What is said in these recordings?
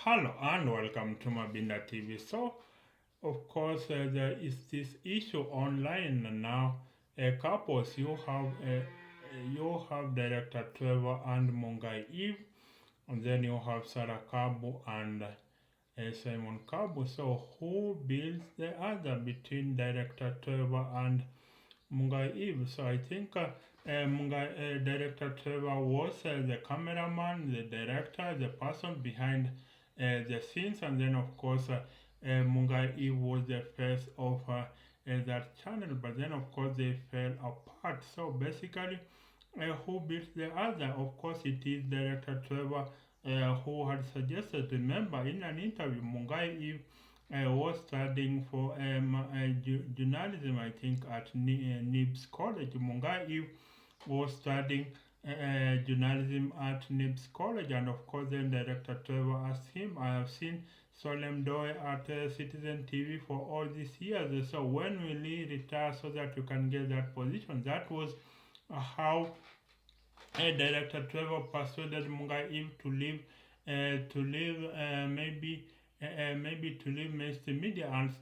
Hello and welcome to Obinna TV. So, of course, there is this issue online now. Couples, you have director Trevor and Mungai Eve, and then you have Sarah Kabu and Simon Kabu. So, who builds the other between director Trevor and Mungai Eve? So, I think director Trevor was the cameraman, the director, the person behind the scenes, and then of course Mungai was the face of that channel, but then of course they fell apart. So basically, who built the other? Of course, it is director Trevor who had suggested. Remember, in an interview, Mungai was studying for journalism, I think, at Nibs College. Mungai was studying journalism at Nibs College, and of course, then director Trevor asked him, I have seen Solem Doe at Citizen TV for all these years, so when will he retire so that you can get that position? That was how director Trevor persuaded Mungai Eve maybe to leave mainstream media and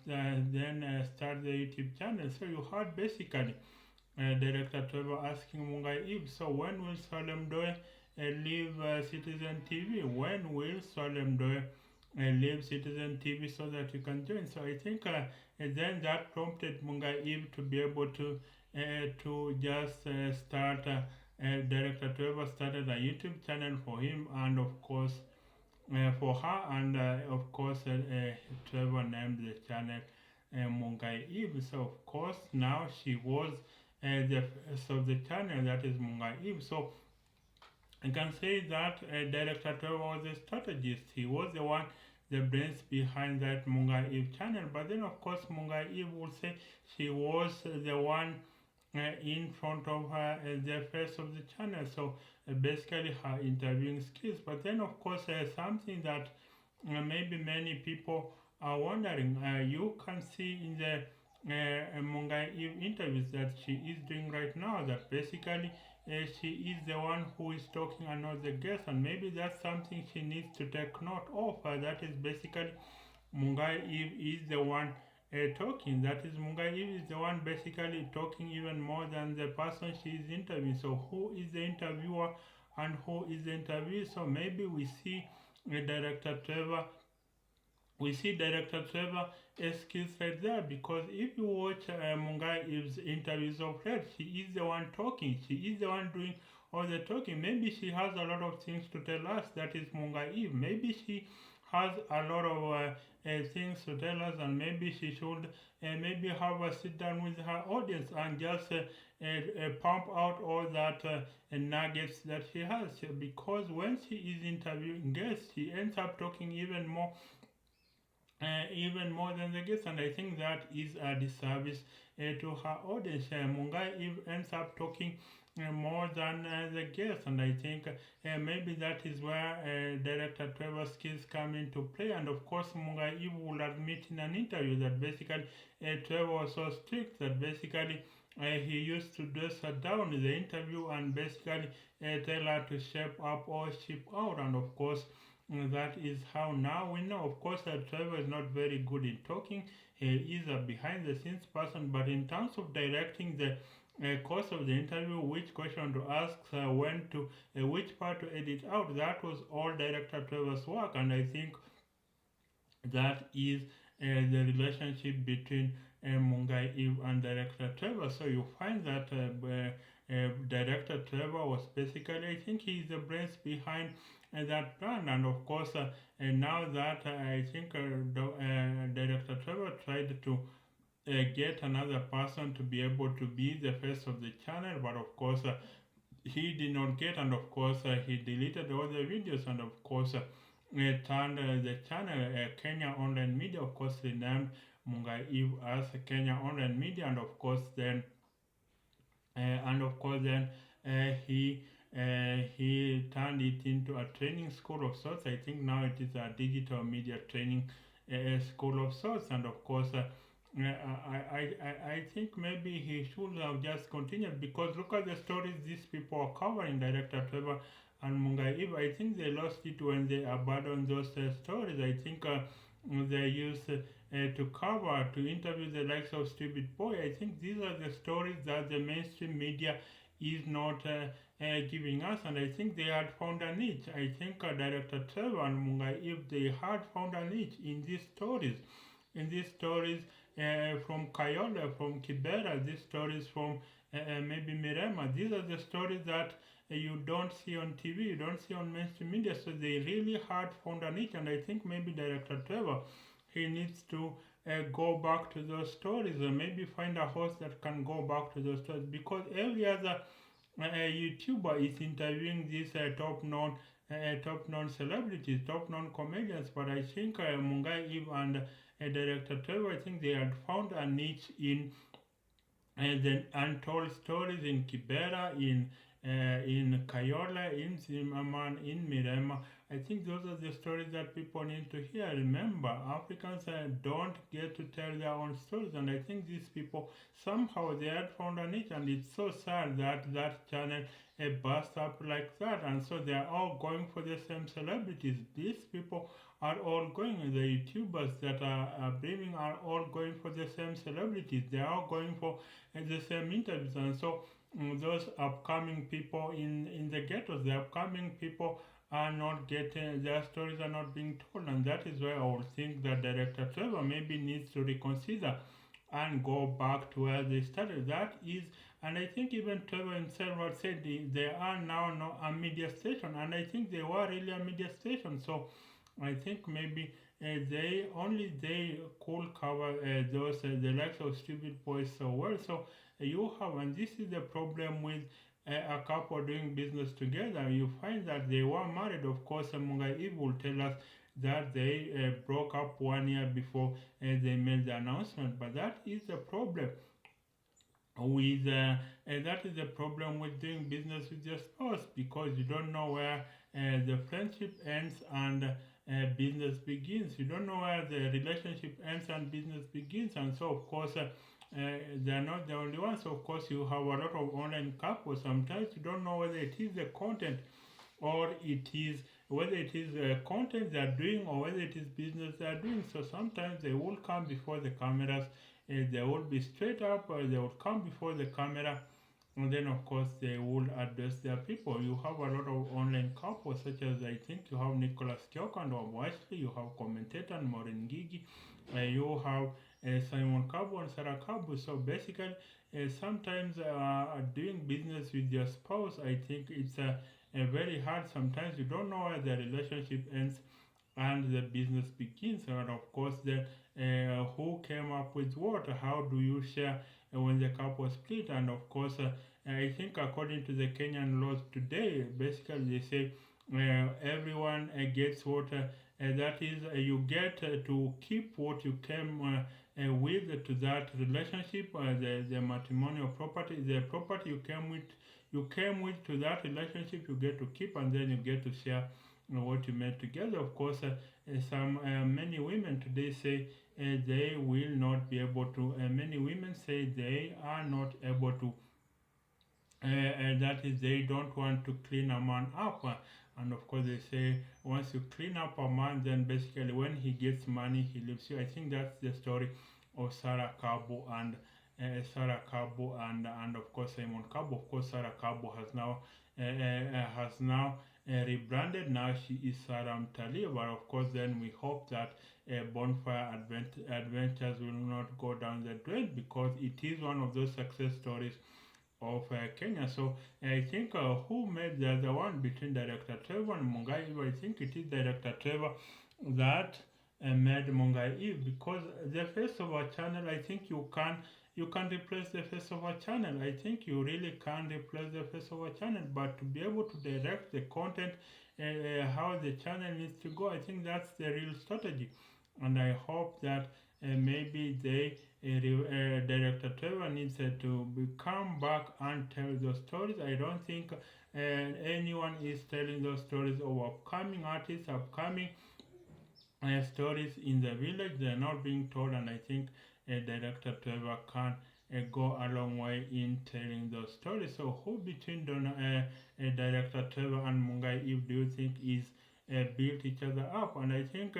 then start the YouTube channel. So you heard basically director Trevor asking Mungai Eve, so when will Salem Doe leave Citizen TV? When will Salem Doe leave Citizen TV so that you can join? So I think then that prompted Mungai Eve to be able to just start. Director Trevor started a YouTube channel for him and of course for her, and of course Trevor named the channel Mungai Eve. So of course now she was the face of the channel, that is Mungai Eve. So I can say that director Trevor was a strategist. He was the one, the brains behind that Mungai Eve channel. But then of course Mungai Eve would say she was the one in front of her the face of the channel. So basically her interviewing skills. But then of course something that maybe many people are wondering, you can see in the Mungai Eve interviews that she is doing right now, that basically she is the one who is talking and not the guest, and maybe that's something she needs to take note of. That is basically Mungai Eve is the one talking. That is, Mungai Eve is the one basically talking even more than the person she is interviewing. So who is the interviewer and who is the interviewee? So maybe we see director Trevor skills right there, because if you watch Mungai Eve's interviews of late, she is the one talking, she is the one doing all the talking. Maybe she has a lot of things to tell us, that is Mungai Eve. Maybe she has a lot of things to tell us, and maybe she should maybe have a sit down with her audience and just pump out all that nuggets that she has, because when she is interviewing guests, she ends up talking even more than the guest, and I think that is a disservice to her audience. Mungai Eve ends up talking more than the guest, and I think maybe that is where director Trevor skills come into play. And of course, Mungai Eve will admit in an interview that basically Trevor was so strict that basically he used to dress her down in the interview and basically tell her to shape up or shape out, and of course that is how now we know. Of course, Trevor is not very good in talking. He is a behind the scenes person, but in terms of directing the course of the interview, which question to ask, when to, which part to edit out, that was all director Trevor's work, and I think that is the relationship between Mungai Eve and director Trevor. So you find that director Trevor was basically, I think he is the brains behind that plan, and of course now that I think director Trevor tried to get another person to be able to be the face of the channel, but of course he did not get, and of course he deleted all the videos, and of course turned the channel Kenya Online Media, of course renamed Mungai Eve as Kenya Online Media, and of course then he turned it into a training school of sorts. I think now it is a digital media training school of sorts, and of course I think maybe he should have just continued, because look at the stories these people are covering. Director Trevor and Mungai. If I think they lost it when they abandoned those stories. I think they used to cover, to interview the likes of Stupid Boy. I think these are the stories that the mainstream media is not giving us, and I think they had found a niche. I think director Trevor and Mungai, if they had found a niche in these stories from Kayole, from Kibera, these stories from maybe Mirema, these are the stories that you don't see on TV, you don't see on mainstream media, so they really had found a niche, and I think maybe director Trevor, he needs to go back to those stories, or maybe find a host that can go back to those stories, because every other YouTuber is interviewing these top known celebrities, top known comedians. But I think Mungai Eve and director Trevor, I think they had found a niche in the untold stories in Kibera, in Kayola, in Zimmerman, in Mirema. I think those are the stories that people need to hear. Remember, Africans don't get to tell their own stories, and I think these people somehow they had found a niche, and it's so sad that that channel burst up like that, and so they are all going for the same celebrities. These people are all going, the YouTubers that are blaming are all going for the same celebrities. They are all going for the same interviews, and so those upcoming people in the ghettos, the upcoming people are not getting, their stories are not being told, and that is why I would think that director Trevor maybe needs to reconsider and go back to where they started. That is, and I think even Trevor himself had said they are now not a media station, and I think they were really a media station. So I think maybe they could cover those the likes of Stupid Boys so well. So you have, and this is the problem with a couple doing business together. You find that they were married. Of course, Mungai Eve will tell us that they broke up 1 year before they made the announcement. But that is the problem with that is the problem with doing business with your spouse, because you don't know where the friendship ends and business begins. You don't know where the relationship ends and business begins, and so of course they're not the only ones. So of course you have a lot of online couples. Sometimes you don't know whether it is the content or it is whether it is content they are doing or whether it is business they are doing. So sometimes they will come before the cameras, they will be straight up, they will come before the camera, and then of course they will address their people. You have a lot of online couples, such as I think you have Nicholas Kyoka and Washly, you have commentator and Maureen Gigi, you have Simon Kabu and Sarah Kabu. So basically, sometimes doing business with your spouse, I think it's very hard. Sometimes you don't know where the relationship ends and the business begins, and of course the who came up with what, how do you share when the couple split. And of course I think according to the Kenyan laws today, basically they say everyone gets what that is you get to keep what you came with to that relationship, the matrimonial property, the property you came with to that relationship, you get to keep, and then you get to share what you made together. Of course some many women today say they will not be able to, many women say they are not able to and that is they don't want to clean a man up, and of course they say once you clean up a man, then basically when he gets money he leaves you. I think that's the story of Sarah Kabu and and of course Simon Kabu. Of course Sarah Kabu has now rebranded. Now she is Sarah Mtalii, but of course then we hope that Bonfire Adventures will not go down the drain, because it is one of those success stories of Kenya. So I think who made the other one between director Trevor and Mungai Eve? I think it is director Trevor that made Mungai Eve, because the face of a channel, I think you can replace the face of a channel. I think you really can replace the face of a channel, but to be able to direct the content, how the channel needs to go, I think that's the real strategy. And I hope that maybe director Trevor needs to come back and tell those stories. I don't think anyone is telling those stories of upcoming artists, upcoming stories in the village. They're not being told, and I think director Trevor can go a long way in telling those stories. So, who between director Trevor and Mungai Eve do you think is built each other up? And I think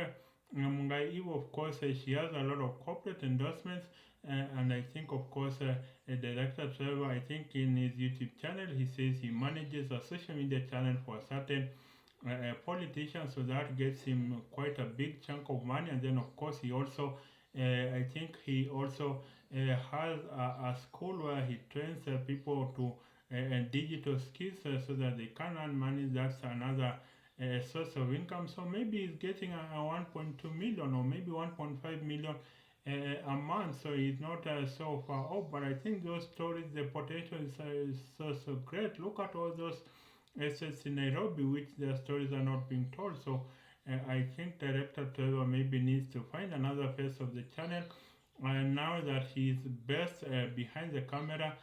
Mungai Eve, of course, she has a lot of corporate endorsements, and I think, of course, director Trevor, I think in his YouTube channel, he says he manages a social media channel for a certain politician, so that gets him quite a big chunk of money. And then, of course, he also, I think, he also has a school where he trains people to digital skills so that they can earn money. That's another source of income. So maybe he's getting a 1.2 million or maybe 1.5 million a month. So he's not so far off. But I think those stories, the potential is so great. Look at all those estates in Nairobi, which their stories are not being told. So I think director Trevor maybe needs to find another face of the channel. And now that he's best behind the camera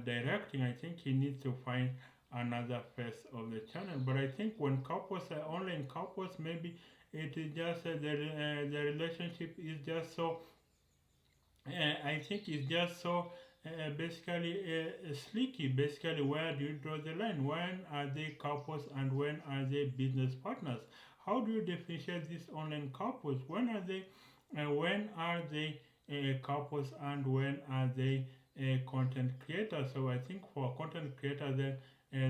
directing, I think he needs to find another face of the channel. But I think when couples, online couples, maybe it is just the relationship is just so. I think it's just so basically slicky. Basically, where do you draw the line? When are they couples and when are they business partners? How do you differentiate these online couples? When are they? When are they couples and when are they content creators? So I think for content creators, then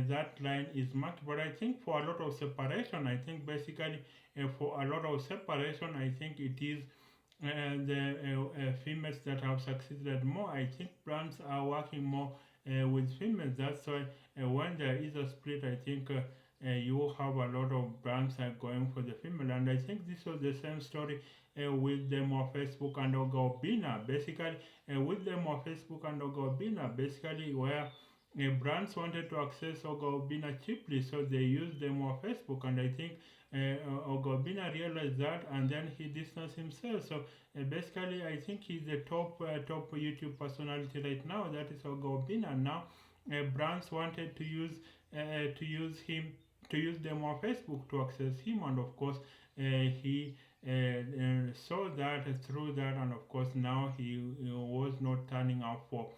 that line is marked. But I think for a lot of separation, I think basically for a lot of separation, I think it is the females that have succeeded more. I think brands are working more with females. That's why when there is a split, I think you have a lot of brands going for the female. And I think this was the same story with them on Facebook and Obinna. Basically, with them on Facebook and Obinna, basically where brands wanted to access Obinna cheaply, so they used them on Facebook. And I think Obinna realized that, and then he distanced himself. So basically, I think he's the top YouTube personality right now. That is Obinna. Now, brands wanted to use him to use them on Facebook to access him, and of course, he saw that through that, and of course, now he was not turning up for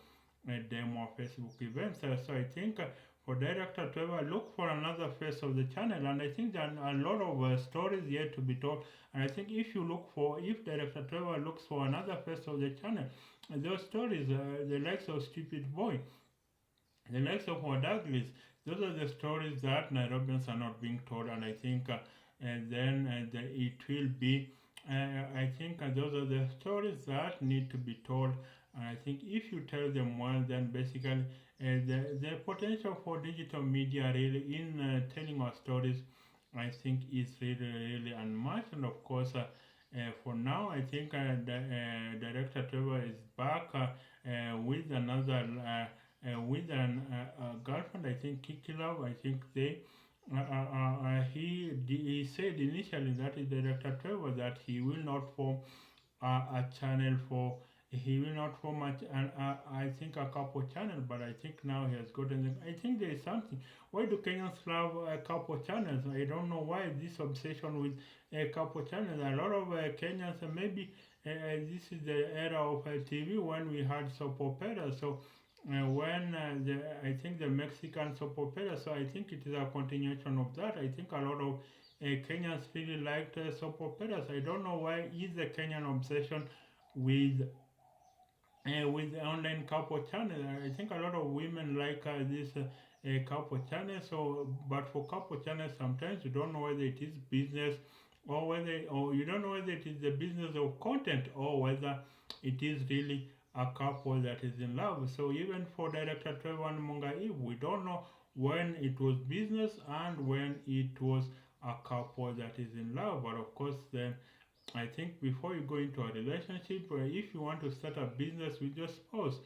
them on Facebook events. So I think for director Trevor, look for another face of the channel, and I think there are a lot of stories yet to be told. And I think if director Trevor looks for another face of the channel, those stories, the likes of Stupid Boy, the likes of Douglas, those are the stories that Nairobians are not being told, and I think it will be. I think those are the stories that need to be told. And I think if you tell them well, then basically the potential for digital media really in telling our stories, I think is really unmatched. And of course, for now, I think director Trevor is back with another with a girlfriend. I think Kiki Love. I think he said initially, that is director Trevor, that he will not form a channel for he will not form I think a couple channel, but I think now he has gotten. I think there is something. Why do Kenyans love a couple channels? I don't know why this obsession with a couple channels. A lot of Kenyans, maybe this is the era of TV when we had soap opera. So when I think the Mexican soap opera, so I think it is a continuation of that. I think a lot of Kenyans really liked soap operas. I don't know why is the Kenyan obsession with the online couple channel. I think a lot of women like this couple channel. So, but for couple channels, sometimes you don't know whether it is business or you don't know whether it is the business of content or whether it is really a couple that is in love. So even for director Trevor and Mungai, we don't know when it was business and when it was a couple that is in love. But of course, then I think before you go into a relationship, if you want to start a business with your spouse,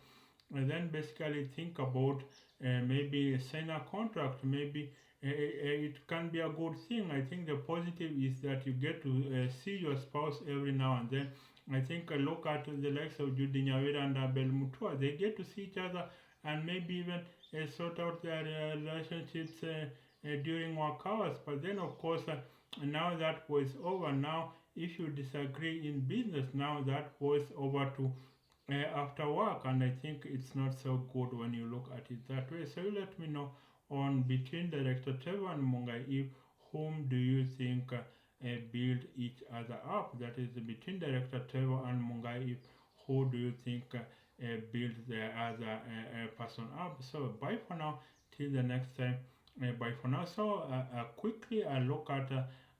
and then basically think about maybe sign a contract. Maybe it can be a good thing. I think the positive is that you get to see your spouse every now and then. I think look at the likes of Judy Nyawira and Abel Mutua. They get to see each other and maybe even sort out their relationships during work hours. But then, of course, now that was over. Now, if you disagree in business, now that was over to after work, and I think it's not so good when you look at it that way. So you let me know on between Director Trevor and Mungai if whom do you think build each other up? That is between Director Trevor and Mungai if who do you think build the other person up? So bye for now, till the next time. Bye for now. So quickly I look at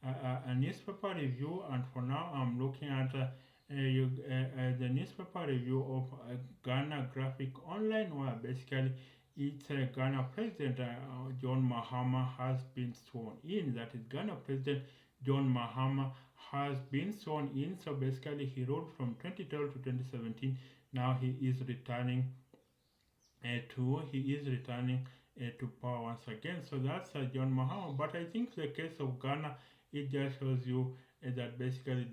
a newspaper review, and for now I'm looking at the newspaper review of Ghana Graphic Online, where basically its Ghana President John Mahama has been sworn in. That is, Ghana President John Mahama has been sworn in. So basically, he ruled from 2012 to 2017. Now he is returning to power once again. So that's John Mahama. But I think the case of Ghana, it just shows you that basically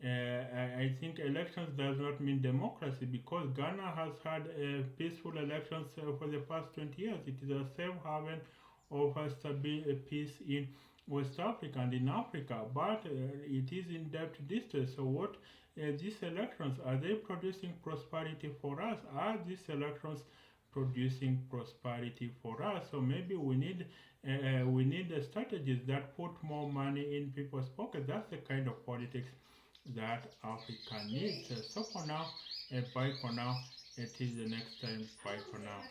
I think elections does not mean democracy, because Ghana has had peaceful elections for the past 20 years. It is a safe haven of peace in West Africa and in Africa, but it is in debt distress. So what these elections, are they producing prosperity for us? Are these elections producing prosperity for us? So maybe we need strategies that put more money in people's pockets. That's the kind of politics that Africa needs. So for now, bye for now. Until the next time, bye for now.